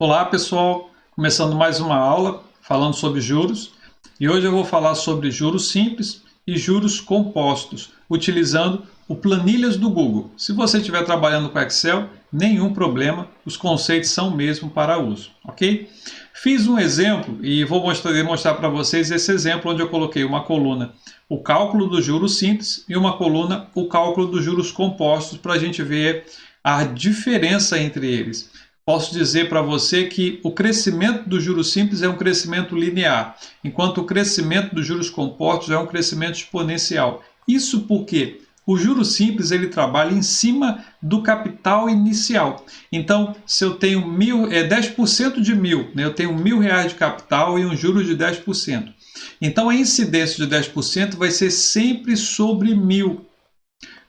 Olá pessoal, começando mais uma aula falando sobre juros e hoje eu vou falar sobre juros simples e juros compostos utilizando o Planilhas do Google. Se você estiver trabalhando com Excel, nenhum problema, os conceitos são o mesmo para uso, ok? Fiz um exemplo e vou demonstrar para vocês esse exemplo onde eu coloquei uma coluna o cálculo dos juros simples e uma coluna o cálculo dos juros compostos para a gente ver a diferença entre eles. Posso dizer para você que o crescimento dos juros simples é um crescimento linear, enquanto o crescimento dos juros compostos é um crescimento exponencial. Isso porque o juros simples ele trabalha em cima do capital inicial. Então, se eu tenho 10% de 1.000, né, eu tenho R$1.000 de capital e um juro de 10%. Então, a incidência de 10% vai ser sempre sobre 1.000.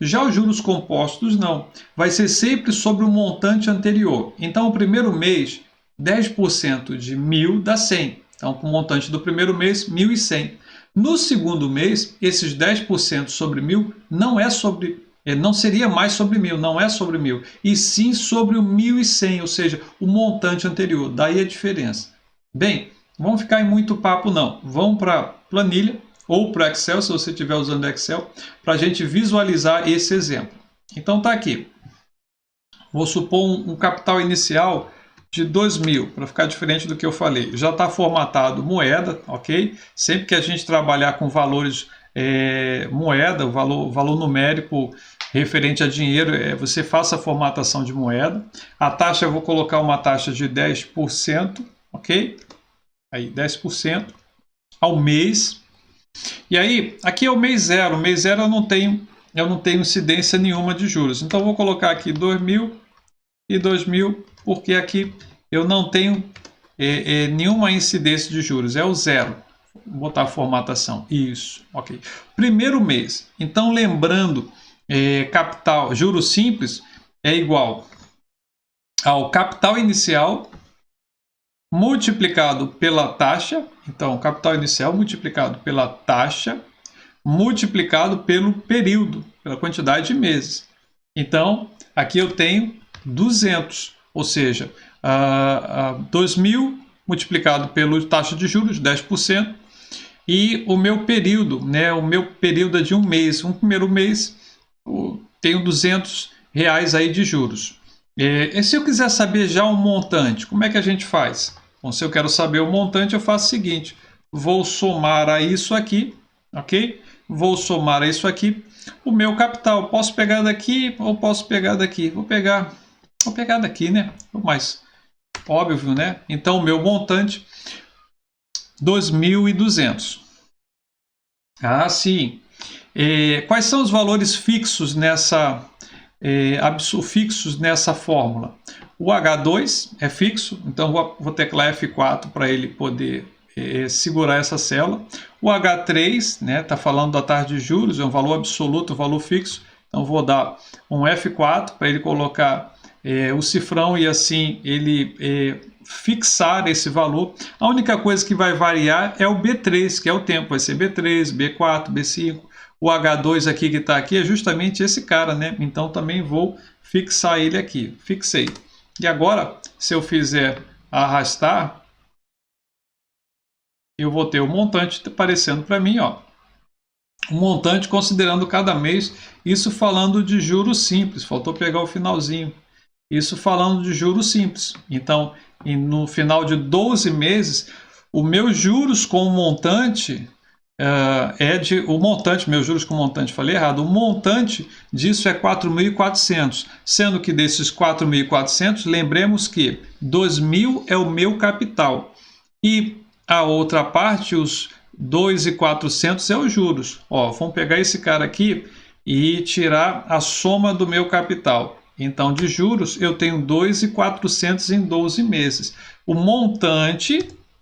Já os juros compostos não, vai ser sempre sobre o montante anterior. Então, o primeiro mês, 10% de 1.000 dá 100. Então, com o montante do primeiro mês, 1.100. No segundo mês, esses 10% sobre 1.000 não seria mais sobre 1.000, não é sobre 1.000, e sim sobre o 1.100, ou seja, o montante anterior. Daí a diferença. Bem, não vamos ficar em muito papo não. Vamos para a planilha ou para o Excel, se você estiver usando Excel, para a gente visualizar esse exemplo. Então está aqui. Vou supor um capital inicial de 2.000, para ficar diferente do que eu falei. Já está formatado moeda, ok? Sempre que a gente trabalhar com valores moeda, o valor numérico referente a dinheiro, você faça a formatação de moeda. A taxa, eu vou colocar uma taxa de 10%, ok? Aí 10% ao mês. E aí, aqui é o mês zero. O mês zero eu não tenho incidência nenhuma de juros. Então, eu vou colocar aqui 2.000 e 2.000, porque aqui eu não tenho nenhuma incidência de juros. É o zero. Vou botar a formatação. Isso, ok. Primeiro mês. Então, lembrando, capital, juros simples é igual ao capital inicial multiplicado pela taxa, então capital inicial multiplicado pela taxa, multiplicado pelo período, pela quantidade de meses. Então, aqui eu tenho 200, ou seja, 2.000 multiplicado pela taxa de juros, 10%, e o meu período, né, o meu período é de um mês. Um primeiro mês, eu tenho R$200 aí de juros. E se eu quiser saber já o montante, como é que a gente faz? Bom, se eu quero saber o montante, eu faço o seguinte: vou somar a isso aqui, ok? Vou somar a isso aqui o meu capital. Posso pegar daqui ou posso pegar daqui? Vou pegar daqui, né? O mais óbvio, né? Então, o meu montante, 2.200. Ah, sim. Quais são os valores fixos fixos nessa fórmula? O H2 é fixo, então vou teclar F4 para ele poder segurar essa célula. O H3, né, está falando da taxa de juros, é um valor absoluto, um valor fixo, então vou dar um F4 para ele colocar o cifrão e assim ele fixar esse valor. A única coisa que vai variar é o B3, que é o tempo, vai ser B3, B4, B5. O H2 aqui que está aqui é justamente esse cara, né? Então também vou fixar ele aqui. Fixei. E agora, se eu fizer arrastar, eu vou ter o montante aparecendo para mim, ó. O montante considerando cada mês, isso falando de juros simples, faltou pegar o finalzinho. Isso falando de juros simples. Então, no final de 12 meses, o meu juros com o montante meus juros com montante, falei errado, o montante disso é 4.400, sendo que desses 4.400, lembremos que 2.000 é o meu capital e a outra parte, os 2.400 é os juros. Ó, vamos pegar esse cara aqui e tirar a soma do meu capital. Então, de juros, eu tenho 2.400 em 12 meses. O montante,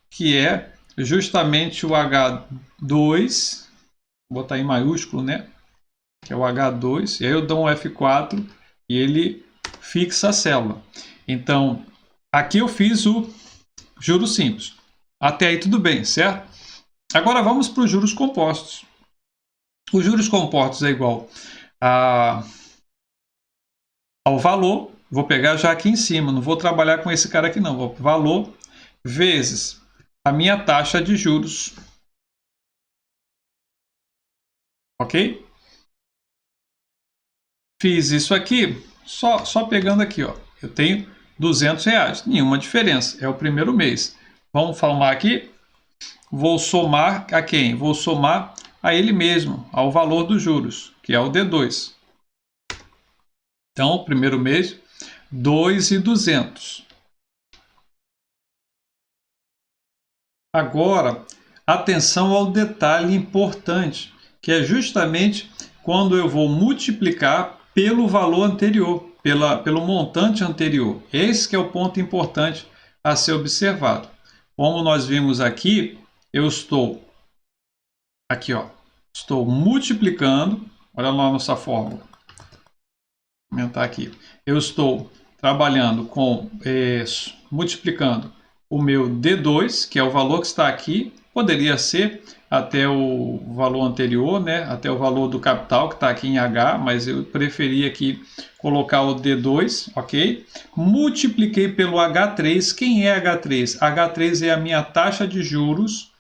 que é justamente o H2, vou botar em maiúsculo, né? Que é o H2, e aí eu dou um F4 e ele fixa a célula. Então, aqui eu fiz o juros simples. Até aí tudo bem, certo? Agora vamos para os juros compostos. Os juros compostos é igual ao valor vou pegar já aqui em cima, não vou trabalhar com esse cara aqui não, vou valor vezes a minha taxa de juros, ok? Fiz isso aqui, só pegando aqui, ó, eu tenho R$ 200, nenhuma diferença, é o primeiro mês. Vamos somar aqui, vou somar a quem? Vou somar a ele mesmo, ao valor dos juros, que é o D2. Então, primeiro mês, 2.200. Agora, atenção ao detalhe importante, que é justamente quando eu vou multiplicar pelo valor anterior, pelo montante anterior. Esse que é o ponto importante a ser observado. Como nós vimos aqui, eu estou aqui, ó, estou multiplicando, olha lá a nossa fórmula. Vou aumentar aqui. Eu estou trabalhando com multiplicando o meu D2, que é o valor que está aqui, poderia ser até o valor anterior, né? Até o valor do capital que está aqui em H, mas eu preferi aqui colocar o D2, ok? Multipliquei pelo H3. Quem é H3? H3 é a minha taxa de juros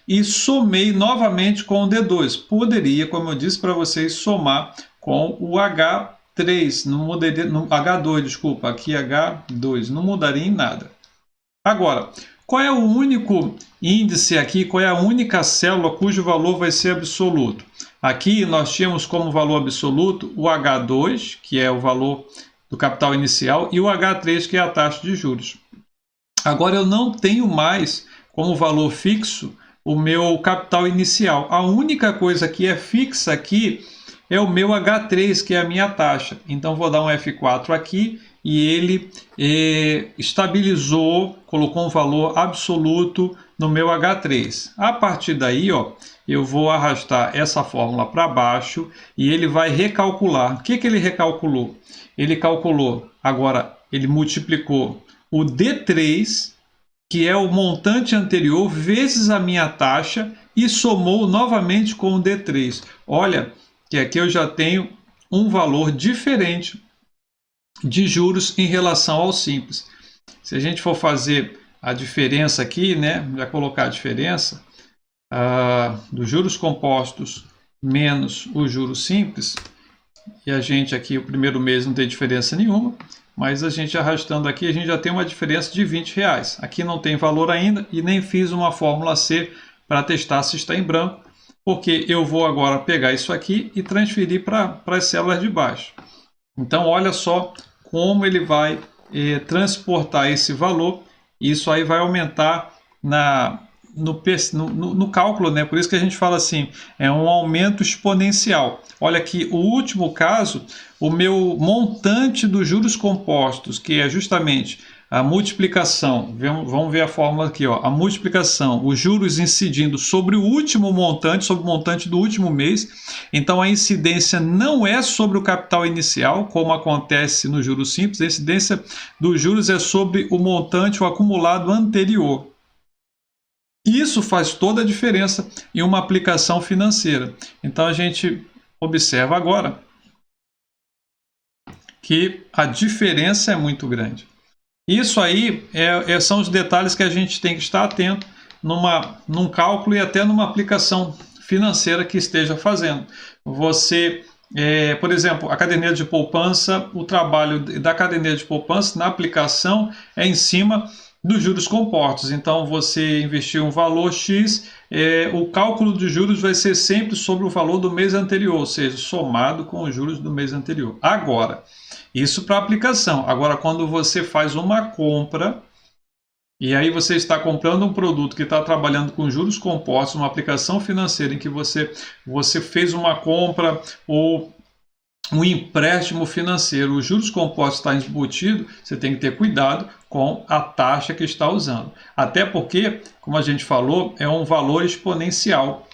e somei novamente com o D2. Poderia, como eu disse para vocês, somar com o H3, não mudaria, H2, desculpa, aqui H2, não mudaria em nada. Agora, qual é o único índice aqui, qual é a única célula cujo valor vai ser absoluto? Aqui nós tínhamos como valor absoluto o H2, que é o valor do capital inicial, e o H3, que é a taxa de juros. Agora eu não tenho mais como valor fixo o meu capital inicial. A única coisa que é fixa aqui é o meu H3, que é a minha taxa. Então vou dar um F4 aqui e ele estabilizou, colocou um valor absoluto no meu H3. A partir daí, ó, eu vou arrastar essa fórmula para baixo e ele vai recalcular. O que ele recalculou? Ele calculou, agora ele multiplicou o D3, que é o montante anterior, vezes a minha taxa e somou novamente com o D3. Olha que aqui eu já tenho um valor diferente de juros em relação ao simples. Se a gente for fazer a diferença aqui, né, já colocar a diferença dos juros compostos menos os juros simples, e a gente aqui, o primeiro mês não tem diferença nenhuma, mas a gente arrastando aqui, a gente já tem uma diferença de R$ 20. Aqui não tem valor ainda e nem fiz uma fórmula C para testar se está em branco, porque eu vou agora pegar isso aqui e transferir para as células de baixo. Então, olha só como ele vai transportar esse valor. Isso aí vai aumentar no cálculo, né? Por isso que a gente fala assim, é um aumento exponencial. Olha aqui, o último caso, o meu montante dos juros compostos, que é justamente a multiplicação, vamos ver a fórmula aqui, ó, a multiplicação, os juros incidindo sobre o último montante, sobre o montante do último mês. Então a incidência não é sobre o capital inicial, como acontece no juros simples, a incidência dos juros é sobre o montante, o acumulado anterior. Isso faz toda a diferença em uma aplicação financeira. Então a gente observa agora que a diferença é muito grande. Isso aí são os detalhes que a gente tem que estar atento num cálculo e até numa aplicação financeira que esteja fazendo. Você, por exemplo, a caderneta de poupança, o trabalho da caderneta de poupança na aplicação é em cima dos juros compostos. Então, você investiu um valor X, o cálculo de juros vai ser sempre sobre o valor do mês anterior, ou seja, somado com os juros do mês anterior. Agora, isso para aplicação. Agora, quando você faz uma compra, e aí você está comprando um produto que está trabalhando com juros compostos, uma aplicação financeira em que você fez uma compra ou um empréstimo financeiro, os juros compostos está embutido, você tem que ter cuidado com a taxa que está usando. Até porque, como a gente falou, é um valor exponencial.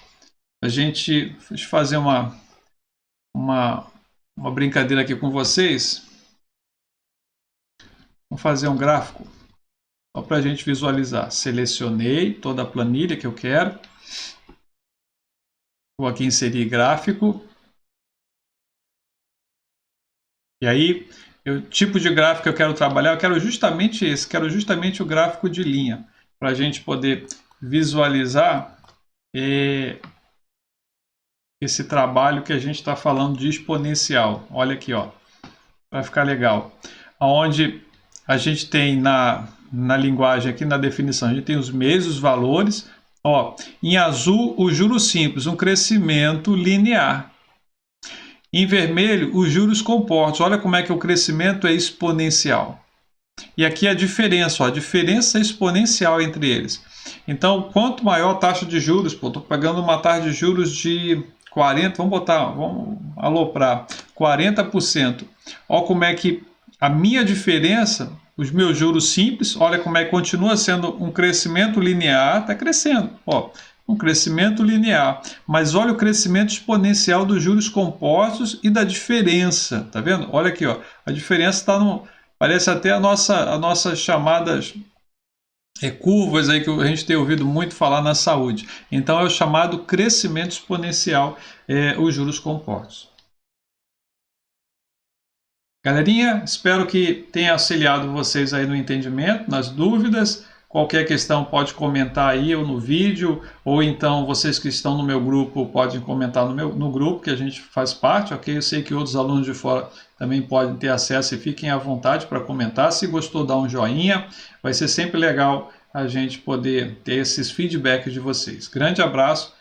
Deixa eu fazer uma brincadeira aqui com vocês. Vamos fazer um gráfico só para a gente visualizar. Selecionei toda a planilha que eu quero. Vou aqui inserir gráfico. E aí tipo de gráfico que eu quero trabalhar, eu quero justamente esse, quero justamente o gráfico de linha, para a gente poder visualizar esse trabalho que a gente está falando de exponencial. Olha aqui, ó, vai ficar legal. Onde a gente tem na linguagem aqui, na definição, a gente tem os meios, os valores. Ó, em azul, o juros simples, um crescimento linear. Em vermelho, os juros compostos. Olha como é que o crescimento é exponencial. E aqui a diferença, ó, a diferença exponencial entre eles. Então, quanto maior a taxa de juros, estou pegando uma taxa de juros de 40%, vamos aloprar, 40%. Olha como é que a minha diferença, os meus juros simples, olha como é que continua sendo um crescimento linear, está crescendo, ó, um crescimento linear. Mas olha o crescimento exponencial dos juros compostos e da diferença, tá vendo? Olha aqui, ó, a diferença está no... Parece até as nossas chamadas curvas aí que a gente tem ouvido muito falar na saúde. Então é o chamado crescimento exponencial, os juros compostos. Galerinha, espero que tenha auxiliado vocês aí no entendimento, nas dúvidas. Qualquer questão pode comentar aí ou no vídeo, ou então vocês que estão no meu grupo podem comentar no grupo que a gente faz parte, ok? Eu sei que outros alunos de fora também podem ter acesso e fiquem à vontade para comentar. Se gostou, dá um joinha. Vai ser sempre legal a gente poder ter esses feedbacks de vocês. Grande abraço,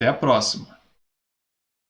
até a próxima!